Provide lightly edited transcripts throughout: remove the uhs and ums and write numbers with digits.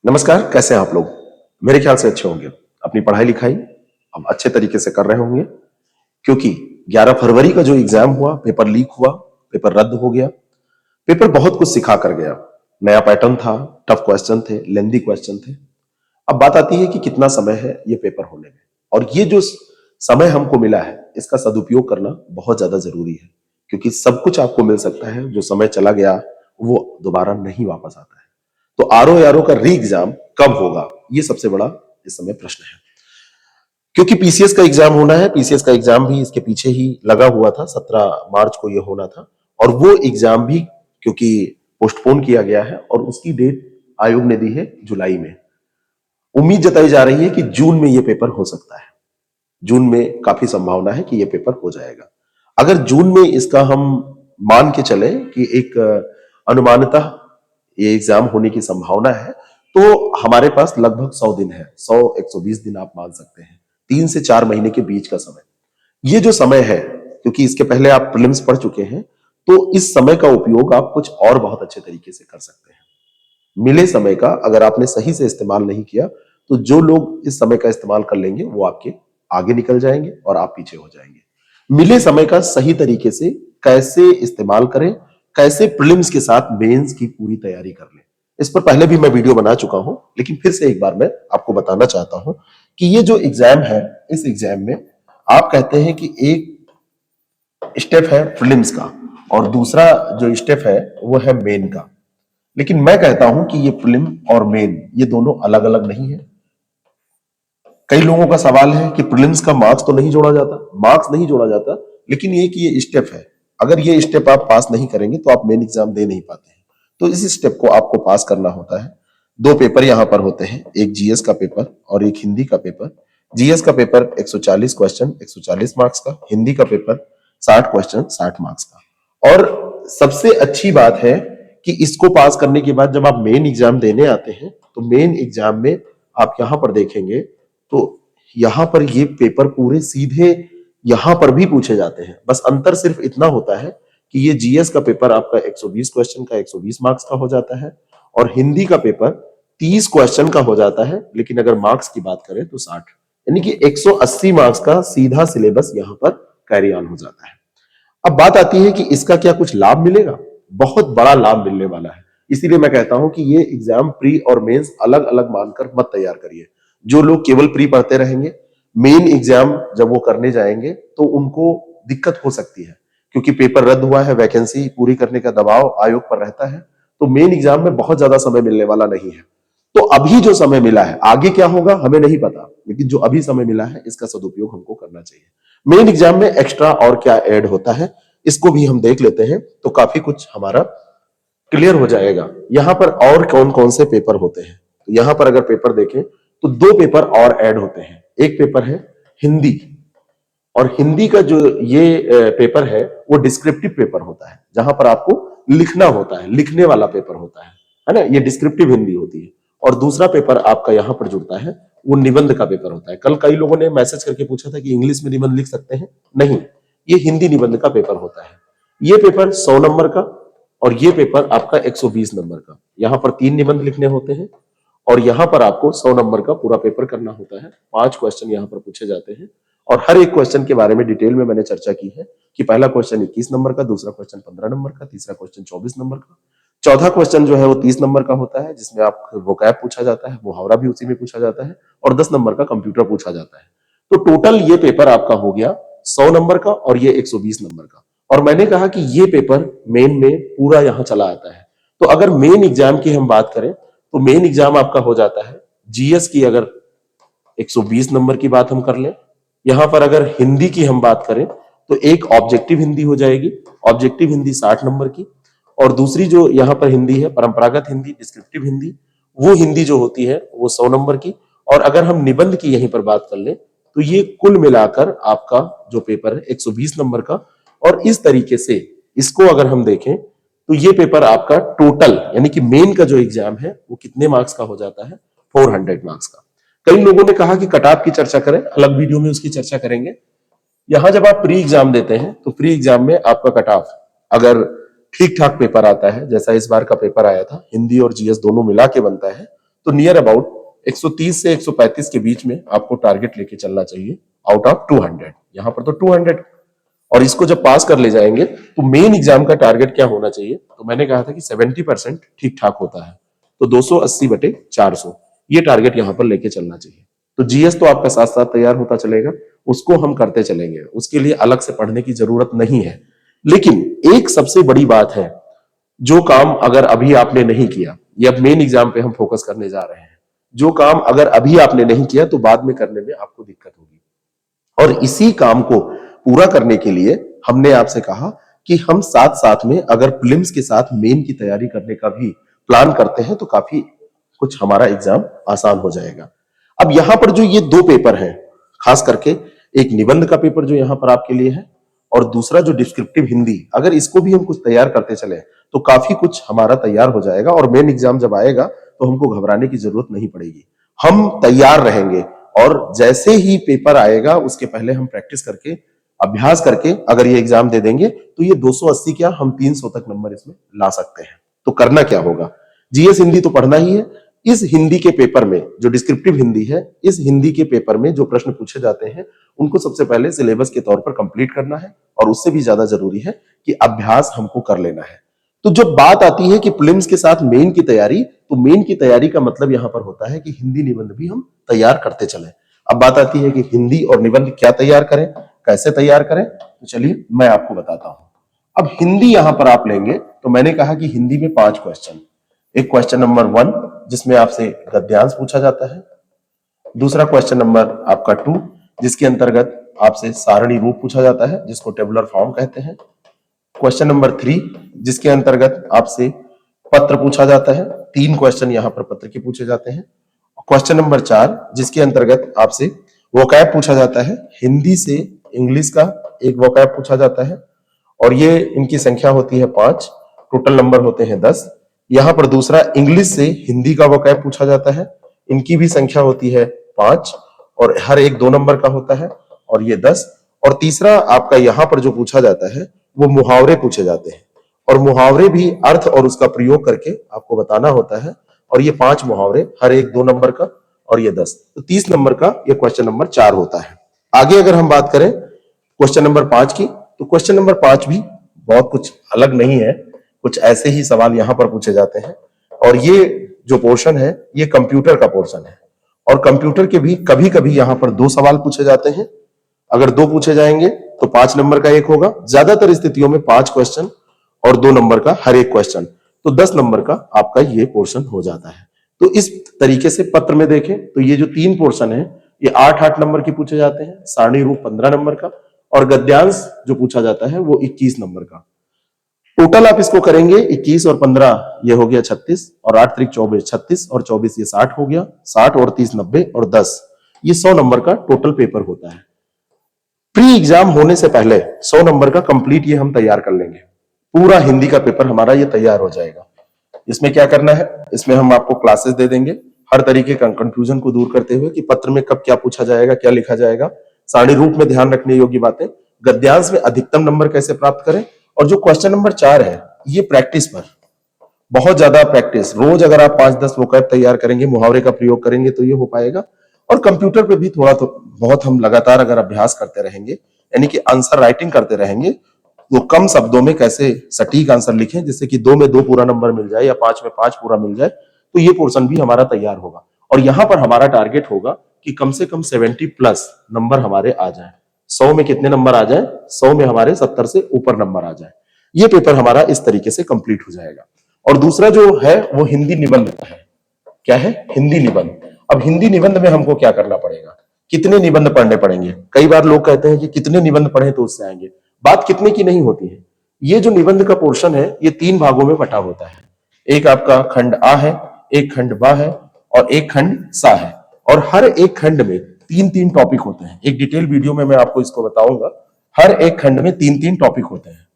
नमस्कार, कैसे हैं आप लोग? मेरे ख्याल से अच्छे होंगे। अपनी पढ़ाई लिखाई अब अच्छे तरीके से कर रहे होंगे, क्योंकि 11 फरवरी का जो एग्जाम हुआ, पेपर लीक हुआ, पेपर रद्द हो गया। पेपर बहुत कुछ सिखा कर गया। नया पैटर्न था, टफ क्वेश्चन थे, लेंदी क्वेश्चन थे। अब बात आती है कि कितना समय है ये पेपर होने में, और ये जो समय हमको मिला है, इसका सदुपयोग करना बहुत ज्यादा जरूरी है, क्योंकि सब कुछ आपको मिल सकता है, जो समय चला गया वो दोबारा नहीं वापस आता है। तो आरओ यारो का री एग्जाम कब होगा, ये सबसे बड़ा इस समय प्रश्न है। क्योंकि पीसीएस का एग्जाम होना है, पीसीएस का एग्जाम भी इसके पीछे ही लगा हुआ था, 17 मार्च को ये होना था, और वो एग्जाम भी क्योंकि पोस्टपोन किया गया है और उसकी डेट आयोग ने दी है जुलाई में। उम्मीद जताई जा रही है कि जून में ये पेपर हो सकता है। जून में काफी संभावना है कि ये पेपर हो जाएगा। अगर जून में इसका हम मान के चले कि एक अनुमानतः ये एग्जाम होने की संभावना है, तो हमारे पास लगभग 100 दिन है, 100-120 दिन आप मान सकते हैं, 3 से 4 महीने के बीच का समय। ये जो समय है, क्योंकि इसके पहले आप प्रीलिम्स पढ़ चुके हैं, तो इस समय का उपयोग आप कुछ और बहुत अच्छे तरीके से कर सकते हैं। मिले समय का अगर आपने सही से इस्तेमाल नहीं किया, तो जो लोग इस समय का इस्तेमाल कर लेंगे वो आपके आगे निकल जाएंगे और आप पीछे हो जाएंगे। मिले समय का सही तरीके से कैसे इस्तेमाल करें, कैसे प्रीलिम्स के साथ मेंस की पूरी तैयारी कर लें, इस पर पहले भी मैं वीडियो बना चुका हूं, लेकिन फिर से एक बार मैं आपको बताना चाहता हूं कि ये जो एग्जाम है, इस एग्जाम में आप कहते हैं कि एक स्टेप है प्रीलिम्स का और दूसरा जो स्टेप है वो है मेन का। लेकिन मैं कहता हूं कि ये प्रीलिम और मेन ये दोनों अलग अलग नहीं है। कई लोगों का सवाल है कि प्रीलिम्स का मार्क्स तो नहीं जोड़ा जाता, मार्क्स नहीं जोड़ा जाता, लेकिन ये कि ये स्टेप है, अगर ये स्टेप आप पास नहीं करेंगे तो आप मेन एग्जाम दे नहीं पाते हैं। तो इस स्टेप को आपको पास करना होता है। दो पेपर यहां पर होते हैं, एक जीएस का पेपर और एक हिंदी का पेपर। जीएस का पेपर 140 क्वेश्चन 140 मार्क्स का, हिंदी का पेपर 60 क्वेश्चन 60 मार्क्स का। और सबसे अच्छी बात है कि इसको पास करने के बाद जब आप मेन एग्जाम देने आते हैं, तो मेन एग्जाम में आप यहां पर देखेंगे तो यहां पर ये पेपर पूरे सीधे यहां पर भी पूछे जाते हैं। बस अंतर सिर्फ इतना होता है कि ये जीएस का पेपर आपका 120 क्वेश्चन का 120 मार्क्स का हो जाता है और हिंदी का पेपर 30 क्वेश्चन का हो जाता है, लेकिन अगर मार्क्स की बात करें तो 60, यानी कि 180 मार्क्स का सीधा सिलेबस यहां पर कैरी ऑन हो जाता है। अब बात आती है कि इसका क्या कुछ लाभ मिलेगा? बहुत बड़ा लाभ मिलने वाला है। इसीलिए मैं कहता हूं कि ये एग्जाम प्री और मेंस अलग अलग मानकर मत तैयार करिए। जो लोग केवल प्री पढ़ते रहेंगे, मेन एग्जाम जब वो करने जाएंगे तो उनको दिक्कत हो सकती है, क्योंकि पेपर रद्द हुआ है, वैकेंसी पूरी करने का दबाव आयोग पर रहता है, तो मेन एग्जाम में बहुत ज्यादा समय मिलने वाला नहीं है। तो अभी जो समय मिला है, आगे क्या होगा हमें नहीं पता, लेकिन जो अभी समय मिला है इसका सदुपयोग हमको करना चाहिए। मेन एग्जाम में एक्स्ट्रा और क्या ऐड होता है, इसको भी हम देख लेते हैं, तो काफी कुछ हमारा क्लियर हो जाएगा। यहां पर और कौन कौन से पेपर होते हैं, तो यहां पर अगर पेपर देखें तो दो पेपर और ऐड होते हैं। एक पेपर है हिंदी, और हिंदी का जो ये पेपर है वो डिस्क्रिप्टिव पेपर होता है, जहां पर आपको लिखना होता है, लिखने वाला पेपर होता है ना, ये डिस्क्रिप्टिव हिंदी होती है। और दूसरा पेपर आपका यहां पर जुड़ता है, वो निबंध का पेपर होता है। कल कई लोगों ने मैसेज करके पूछा था कि इंग्लिश में निबंध लिख सकते हैं, नहीं, ये हिंदी निबंध का पेपर होता है। ये पेपर 100 नंबर का और ये पेपर आपका 120 नंबर का। यहां पर 3 निबंध लिखने होते हैं और यहां पर आपको 100 नंबर का पूरा पेपर करना होता है। 5 क्वेश्चन यहां पर पूछे जाते हैं और हर एक क्वेश्चन के बारे में डिटेल में मैंने चर्चा की है कि पहला क्वेश्चन 21 नंबर का, दूसरा क्वेश्चन 15 नंबर का, तीसरा क्वेश्चन 24 नंबर का, चौथा क्वेश्चन जो है वो 30 नंबर का होता है, जिसमें आप वोकैब पूछा जाता है, मुहावरा भी उसी में पूछा जाता है, और 10 नंबर का कंप्यूटर पूछा जाता है। तो टोटल ये पेपर आपका हो गया 100 नंबर का और ये 120 नंबर का। और मैंने कहा कि ये पेपर मेन में पूरा यहां चला आता है। तो अगर मेन एग्जाम की हम बात करें तो मेन एग्जाम आपका हो जाता है जीएस की, अगर 120 नंबर की बात हम कर लें, यहां पर अगर हिंदी की हम बात करें तो एक ऑब्जेक्टिव हिंदी हो जाएगी, ऑब्जेक्टिव हिंदी 60 नंबर की, और दूसरी जो यहां पर हिंदी है परंपरागत हिंदी, डिस्क्रिप्टिव हिंदी, वो हिंदी जो होती है वो 100 नंबर की। और अगर हम निबंध की यहीं पर बात कर लें तो ये कुल मिलाकर आपका जो पेपर है 120 नंबर का। और इस तरीके से इसको अगर हम देखें तो ये पेपर आपका टोटल यानी कि मेन का जो एग्जाम है वो कितने मार्क्स का हो जाता है, 400 मार्क्स का। कई लोगों ने कहा कि कट ऑफ की चर्चा करें, अलग वीडियो में उसकी चर्चा करेंगे। यहां जब आप प्री एग्जाम देते हैं तो प्री एग्जाम में आपका कट ऑफ अगर ठीक ठाक पेपर आता है, जैसा इस बार का पेपर आया था, हिंदी और जीएस दोनों मिला के बनता है, तो नियर अबाउट 130 से 135 के बीच में आपको टारगेट लेके चलना चाहिए आउट ऑफ 200। यहां पर तो 200, और इसको जब पास कर ले जाएंगे तो मेन एग्जाम का टारगेट क्या होना चाहिए, तो मैंने कहा था कि 70% ठीक ठाक होता है, तो 280/400 ये टारगेट यहां पर लेके चलना चाहिए। तो जीएस तो आपका साथ साथ तैयार होता चलेगा, उसको हम करते चलेंगे, उसके लिए अलग से पढ़ने की जरूरत नहीं है। लेकिन एक सबसे बड़ी बात है, जो काम अगर अभी आपने नहीं किया, ये अब मेन एग्जाम पे हम फोकस करने जा रहे हैं, जो काम अगर अभी आपने नहीं किया तो बाद में करने में आपको दिक्कत होगी। और इसी काम को पूरा करने के लिए हमने आपसे कहा कि हम साथ साथ में अगर प्रीलिम्स के साथ मेन की तैयारी करने का भी प्लान करते हैं तो काफी कुछ हमारा एग्जाम आसान हो जाएगा। अब यहां पर जो ये दो पेपर हैं, खास करके एक निबंध का पेपर जो यहां पर आपके लिए है, और दूसरा जो डिस्क्रिप्टिव हिंदी, अगर इसको भी हम कुछ तैयार करते चले तो काफी कुछ हमारा तैयार हो जाएगा, और मेन एग्जाम जब आएगा तो हमको घबराने की जरूरत नहीं पड़ेगी, हम तैयार रहेंगे। और जैसे ही पेपर आएगा उसके पहले हम प्रैक्टिस करके, अभ्यास करके अगर ये एग्जाम दे देंगे तो ये 280 क्या, हम 300 तक नंबर इसमें ला सकते हैं। तो करना क्या होगा, जीएस हिंदी तो पढ़ना ही है। इस हिंदी के पेपर में जो डिस्क्रिप्टिव हिंदी है, इस हिंदी के पेपर में जो प्रश्न पूछे जाते हैं उनको सबसे पहले सिलेबस के तौर पर कंप्लीट करना है, और उससे भी ज्यादा जरूरी है कि अभ्यास हमको कर लेना है। तो जब बात आती है कि प्रीलिम्स के साथ मेन की तैयारी, तो मेन की तैयारी का मतलब यहां पर होता है कि हिंदी निबंध भी हम तैयार करते चलें। अब बात आती है कि हिंदी और निबंध क्या तैयार करें, कैसे तैयार करें, तो चलिए मैं आपको बताता हूं। अब हिंदी यहां पर आप लेंगे तो मैंने कहा कि हिंदी में 5 क्वेश्चन, एक क्वेश्चन नंबर 1 जिसमें आपसे गद्यांश पूछा जाता है, दूसरा क्वेश्चन नंबर आपका 2 जिसके अंतर्गत आपसे सारणी रूप पूछा जाता है जिसको टेबुलर फॉर्म कहते हैं, क्वेश्चन नंबर 3 जिसके अंतर्गत आपसे पत्र पूछा जाता है, 3 क्वेश्चन यहां पर पत्र के पूछे जाते हैं, क्वेश्चन नंबर 4 जिसके अंतर्गत आपसे वोकैब पूछा जाता है, हिंदी से इंग्लिश का एक वोकैब पूछा जाता है, और ये इनकी संख्या होती है 5, टोटल नंबर होते हैं 10। यहां पर दूसरा इंग्लिश से हिंदी का वोकैब पूछा जाता है, इनकी भी संख्या होती है 5, और हर एक 2 नंबर का होता है, और ये 10। और तीसरा आपका यहां पर जो पूछा जाता है वो मुहावरे पूछे जाते हैं, और मुहावरे भी अर्थ और उसका प्रयोग करके आपको बताना होता है, और ये 5 मुहावरे, हर एक 2 नंबर का, और ये 10, तो 30 नंबर का ये क्वेश्चन नंबर 4 होता है। आगे अगर हम बात करें क्वेश्चन नंबर 5 की, तो क्वेश्चन नंबर 5 भी बहुत कुछ अलग नहीं है, कुछ ऐसे ही सवाल यहां पर पूछे जाते हैं, और ये जो पोर्शन है ये कंप्यूटर का पोर्शन है, और कंप्यूटर के भी कभी कभी यहां पर 2 सवाल पूछे जाते हैं। अगर 2 पूछे जाएंगे तो 5 नंबर का एक होगा, ज्यादातर स्थितियों में 5 क्वेश्चन और 2 नंबर का हर एक क्वेश्चन, तो 10 नंबर का आपका ये पोर्शन हो जाता है। तो इस तरीके से पत्र में देखें तो ये जो 3 पोर्शन है ये 8-8 नंबर के पूछे जाते हैं, सारणी रूप 15 नंबर का, और गद्यांश जो पूछा जाता है वो 21 नंबर का। टोटल आप इसको करेंगे 21 और 15 ये हो गया 36, और 8 त्रिक 24, 36 और 24 ये 60 हो गया, 60 और 30 90, और 10 ये 100 नंबर का टोटल पेपर होता है। प्री एग्जाम होने से पहले 100 नंबर का कंप्लीट ये हम तैयार कर लेंगे, पूरा हिंदी का पेपर हमारा ये तैयार हो जाएगा। इसमें क्या करना है, इसमें हम आपको क्लासेस दे देंगे हर तरीके का कंफ्यूजन को दूर करते हुए कि पत्र में कब क्या पूछा जाएगा, क्या लिखा जाएगा, सारणी रूप में ध्यान रखने योग्य बातें, गद्यांश में अधिकतम नंबर कैसे प्राप्त करें, और जो क्वेश्चन नंबर 4 है ये प्रैक्टिस पर, बहुत ज्यादा प्रैक्टिस, रोज अगर आप 5-10 वोकैब तैयार करेंगे, मुहावरे का प्रयोग करेंगे तो ये हो पाएगा। और कंप्यूटर पे भी थोड़ा तो बहुत हम लगातार अगर अभ्यास करते रहेंगे, यानी कि आंसर राइटिंग करते रहेंगे, तो कम शब्दों में कैसे सटीक आंसर लिखें जिससे कि 2 में 2 पूरा नंबर मिल जाए या 5 में 5 पूरा मिल जाए, तो ये पोर्शन भी हमारा तैयार होगा। और यहां पर हमारा टारगेट होगा कि कम से कम 70 प्लस नंबर हमारे आ जाए। 100 में कितने नंबर आ जाए, 100 में हमारे 70 से ऊपर नंबर आ जाए। ये पेपर हमारा इस तरीके से कंप्लीट हो जाएगा। और दूसरा जो है वो हिंदी निबंध का है। क्या है, हिंदी निबंध। अब हिंदी निबंध में हमको क्या करना पड़ेगा, कितने निबंध पढ़ने पड़ेंगे। कई बार लोग कहते हैं कि कितने निबंध पढ़े तो उससे आएंगे, बात कितने की नहीं होती है। ये जो निबंध का पोर्शन है ये 3 भागों में बटा होता है, एक आपका खंड आ है, एक खंड बा है, और एक खंड सा है, और हर एक खंड में 3-3 टॉपिक होते हैं। एक डिटेल वीडियो में मैं आपको इसको बताऊंगा, हर एक खंड में 3-3 टॉपिक होते हैं,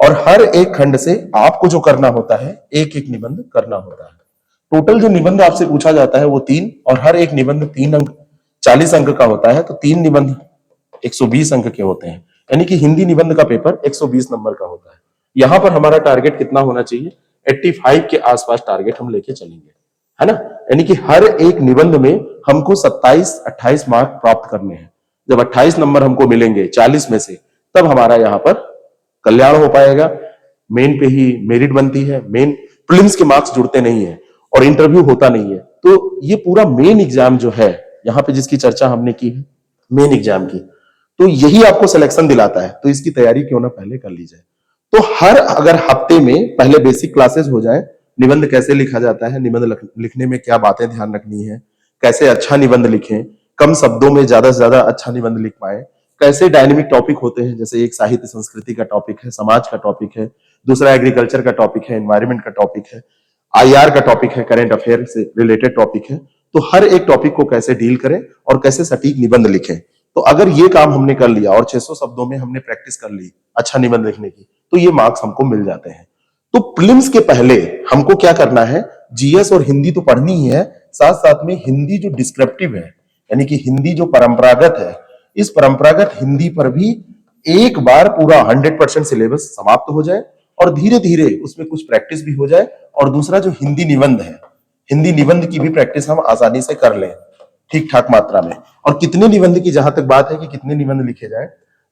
और हर एक खंड से आपको जो करना होता है एक एक निबंध करना होता है। टोटल जो निबंध आपसे पूछा जाता है वो 3, और हर एक निबंध 3 अंक 40 अंक का होता है, तो 3 निबंध 120 अंक के होते हैं, यानी कि हिंदी निबंध का पेपर 120 नंबर का होता है। यहां पर हमारा टारगेट कितना होना चाहिए, 85 के आसपास टारगेट हम लेके चलेंगे। है ना। यानी कि हर एक निबंध में हमको 27-28 मार्क प्राप्त करने हैं। जब 28 नंबर हमको मिलेंगे 40 में से, तब हमारा यहां पर कल्याण हो पाएगा। मेन पे ही मेरिट बनती है, मेन प्रीलिम्स के मार्क्स जुड़ते नहीं है और इंटरव्यू होता नहीं है। तो ये पूरा मेन एग्जाम जो है यहां पे जिसकी चर्चा हमने की है, मेन एग्जाम की, तो यही आपको सिलेक्शन दिलाता है। तो इसकी तैयारी क्यों ना पहले कर ली जाए। तो हर अगर हफ्ते में पहले बेसिक क्लासेस हो जाए, निबंध कैसे लिखा जाता है, निबंध लिखने में क्या बातें ध्यान रखनी है, कैसे अच्छा निबंध लिखें, कम शब्दों में ज्यादा से ज्यादा अच्छा निबंध लिख पाए, कैसे डायनेमिक टॉपिक होते हैं, जैसे एक साहित्य संस्कृति का टॉपिक है, समाज का टॉपिक है, दूसरा एग्रीकल्चर का टॉपिक है, एनवायरमेंट का टॉपिक है, आईआर का टॉपिक है, करंट अफेयर से रिलेटेड टॉपिक है। तो हर एक टॉपिक को कैसे डील करें और कैसे सटीक निबंध लिखें। तो अगर ये काम हमने कर लिया और 600 शब्दों में हमने प्रैक्टिस कर ली अच्छा निबंध लिखने की, तो ये मार्क्स हमको मिल जाते हैं। तो प्रीलिम्स के पहले हमको क्या करना है, जीएस और हिंदी तो पढ़नी ही है, साथ साथ में हिंदी जो डिस्क्रिप्टिव है, यानी कि हिंदी जो परंपरागत है, इस परंपरागत हिंदी पर भी एक बार पूरा 100% सिलेबस समाप्त हो जाए और धीरे धीरे उसमें कुछ प्रैक्टिस भी हो जाए। और दूसरा जो हिंदी निबंध है, हिंदी निबंध की भी प्रैक्टिस हम आसानी से कर लें ठीक ठाक मात्रा में। और कितने निबंध की जहां तक बात है कि कितने निबंध लिखे जाए,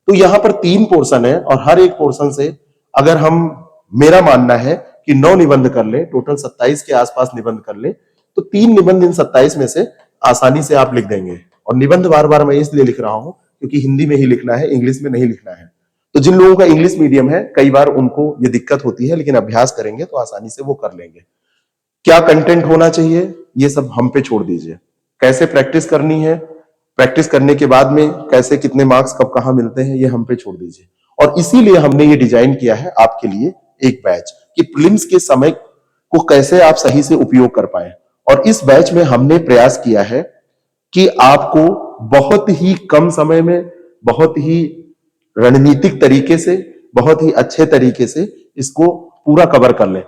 तो यहां पर 3 पोर्शन है और हर एक पोर्शन से अगर हम, मेरा मानना है कि 9 निबंध कर ले, टोटल 27 के आसपास निबंध कर ले, तो 3 निबंध इन 27 में से आसानी से आप लिख देंगे। और निबंध बार बार मैं इसलिए लिख रहा हूं क्योंकि हिंदी में ही लिखना है, इंग्लिश में नहीं लिखना है। तो जिन लोगों का इंग्लिश मीडियम है, कई बार उनको ये दिक्कत होती है, लेकिन अभ्यास करेंगे तो आसानी से वो कर लेंगे। क्या कंटेंट होना चाहिए, ये सब हम पे छोड़ दीजिए। कैसे प्रैक्टिस करनी है, प्रैक्टिस करने के बाद में कैसे कितने मार्क्स कब कहां मिलते हैं, ये हम पे छोड़ दीजिए। और इसीलिए हमने ये डिजाइन किया है आपके लिए एक बैच, कि प्रीलिम्स के समय को कैसे आप सही से उपयोग कर पाए। और इस बैच में हमने प्रयास किया है कि आपको बहुत ही कम समय में, बहुत ही रणनीतिक तरीके से, बहुत ही अच्छे तरीके से इसको पूरा कवर कर ले।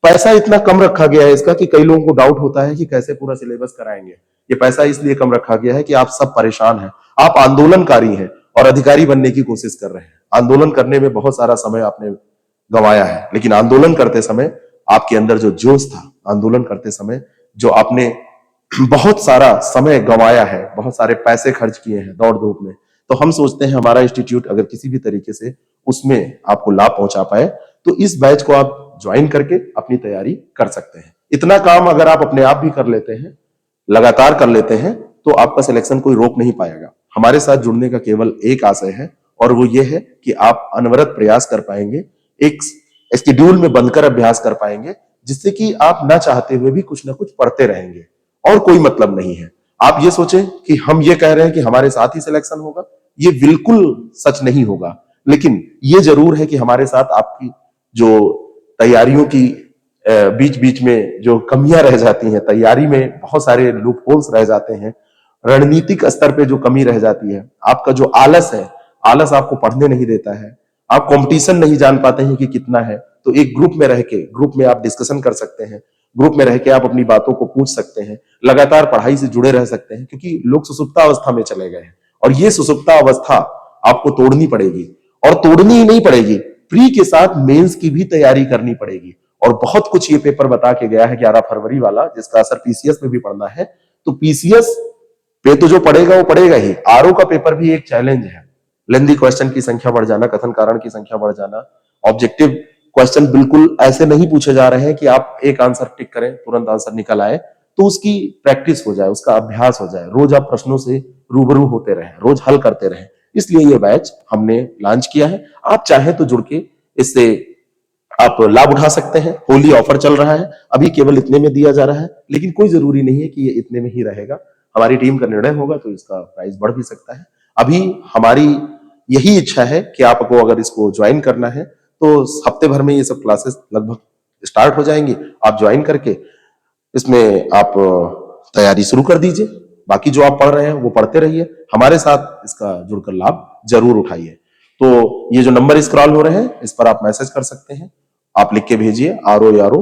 पैसा इतना कम रखा गया है इसका कि कई लोगों को डाउट होता है कि कैसे पूरा सिलेबस कराएंगे। ये पैसा इसलिए कम रखा गया है कि आप सब परेशान हैं, आप आंदोलनकारी हैं और अधिकारी बनने की कोशिश कर रहे हैं। आंदोलन करने में बहुत सारा समय आपने गंवाया है, लेकिन आंदोलन करते समय आपके अंदर जो जोश था, आंदोलन करते समय जो आपने बहुत सारा समय गंवाया है, बहुत सारे पैसे खर्च किए हैं दौड़ धूप में, तो हम सोचते हैं हमारा इंस्टीट्यूट अगर किसी भी तरीके से उसमें आपको लाभ पहुंचा पाए, तो इस बैच को आप ज्वाइन करके अपनी तैयारी कर सकते हैं। इतना काम अगर आप अपने आप भी कर लेते हैं, लगातार कर लेते हैं, तो आपका सिलेक्शन कोई रोक नहीं पाएगा। हमारे साथ जुड़ने का केवल एक आशय है और वो ये है कि आप अनवरत प्रयास कर पाएंगे, एक शेड्यूल में बनकर अभ्यास कर पाएंगे, जिससे कि आप ना चाहते हुए भी कुछ ना कुछ पढ़ते रहेंगे और कोई मतलब नहीं है। आप ये सोचें कि हम ये कह रहे हैं कि हमारे साथ ही सिलेक्शन होगा, ये बिल्कुल सच नहीं होगा। लेकिन ये जरूर है कि हमारे साथ आपकी जो तैयारियों की बीच बीच में जो कमियां रह जाती हैं, तैयारी में बहुत सारे लूप होल्स रह जाते हैं, रणनीतिक स्तर पे जो कमी रह जाती है, आपका जो आलस है, आलस आपको पढ़ने नहीं देता है, आप कंपटीशन नहीं जान पाते हैं कि कितना है, तो एक ग्रुप में रह के, ग्रुप में आप डिस्कशन कर सकते हैं, ग्रुप में रह के आप अपनी बातों को पूछ सकते हैं, लगातार पढ़ाई से जुड़े रह सकते हैं, क्योंकि लोग सुसुप्ता अवस्था में चले गए हैं और ये सुसुप्ता अवस्था आपको तोड़नी पड़ेगी। और तोड़नी ही नहीं पड़ेगी, प्री के साथ मेंस की भी तैयारी करनी पड़ेगी। और बहुत कुछ ये पेपर बता के गया है 11 फरवरी वाला, जिसका असर पीसीएस में भी पड़ना है। तो पीसीएस पे तो जो पड़ेगा वो पड़ेगा ही, आरओ का पेपर भी एक चैलेंज है। लेंदी क्वेश्चन की संख्या बढ़ जाना, कथन कारण की संख्या बढ़ जाना, ऑब्जेक्टिव क्वेश्चन बिल्कुल ऐसे नहीं पूछे जा रहे हैं कि आप एक आंसर टिक करें तुरंत आंसर निकल आए। तो उसकी प्रैक्टिस हो जाए, उसका अभ्यास हो जाए, रोज आप प्रश्नों से रूबरू होते रहें, रोज हल करते रहें। इसलिए ये बैच हमने लॉन्च किया है। आप चाहें तो जुड़ के इससे आप लाभ उठा सकते हैं। होली ऑफर चल रहा है, अभी केवल इतने में दिया जा रहा है, लेकिन कोई जरूरी नहीं है कि ये इतने में ही रहेगा। हमारी टीम का निर्णय होगा तो इसका प्राइस बढ़ भी सकता है। अभी हमारी यही इच्छा है कि आपको अगर इसको ज्वाइन करना है तो हफ्ते भर में ये सब क्लासेस लगभग स्टार्ट हो जाएंगी। आप ज्वाइन करके इसमें आप तैयारी शुरू कर दीजिए। बाकी जो आप पढ़ रहे हैं वो पढ़ते रहिए, हमारे साथ इसका जुड़कर लाभ जरूर उठाइए। तो ये जो नंबर स्क्रॉल हो रहे हैं इस पर आप मैसेज कर सकते हैं, आप लिख के भेजिए RO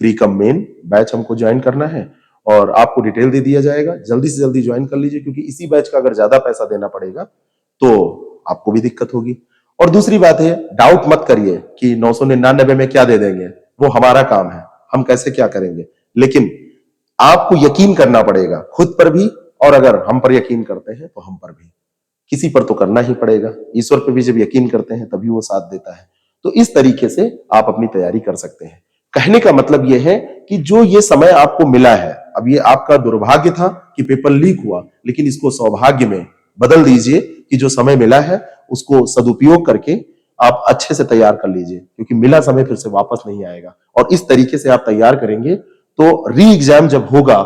प्री कम मेन बैच हमको ज्वाइन करना है और आपको डिटेल दे दिया जाएगा। जल्दी से जल्दी ज्वाइन कर लीजिए, क्योंकि इसी बैच का अगर ज्यादा पैसा देना पड़ेगा तो आपको भी दिक्कत होगी। और दूसरी बात है, डाउट मत करिए कि 999 में क्या दे देंगे, वो हमारा काम है, हम कैसे क्या करेंगे। लेकिन आपको यकीन करना पड़ेगा खुद पर भी, और अगर हम पर यकीन करते हैं तो हम पर भी। किसी पर तो करना ही पड़ेगा। ईश्वर पर भी जब यकीन करते हैं तभी वो साथ देता है। तो इस तरीके से आप अपनी तैयारी कर सकते हैं। कहने का मतलब यह है कि जो ये समय आपको मिला है, अब ये आपका दुर्भाग्य था कि पेपर लीक हुआ, लेकिन इसको सौभाग्य में बदल दीजिए कि जो समय मिला है उसको सदुपयोग करके आप अच्छे से तैयार कर लीजिए, क्योंकि मिला समय फिर से वापस नहीं आएगा। और इस तरीके से आप तैयार करेंगे तो री एग्जाम जब होगा,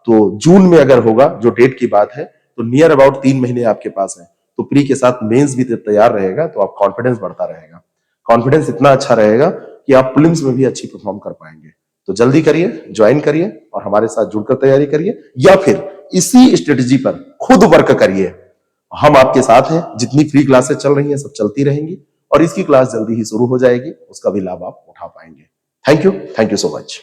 तो जून में अगर होगा, जो डेट की बात है, तो नियर अबाउट 3 महीने आपके पास है। तो प्री के साथ मेंस भी तैयार रहेगा, तो आप कॉन्फिडेंस बढ़ता रहेगा। कॉन्फिडेंस इतना अच्छा रहेगा कि आप प्रीलिम्स में भी अच्छी परफॉर्म कर पाएंगे। तो जल्दी करिए, ज्वाइन करिए और हमारे साथ जुड़कर तैयारी करिए, या फिर इसी स्ट्रेटजी पर खुद वर्क करिए। हम आपके साथ हैं। जितनी फ्री क्लासेस चल रही हैं सब चलती रहेंगी, और इसकी क्लास जल्दी ही शुरू हो जाएगी, उसका भी लाभ आप उठा पाएंगे। Thank you so much.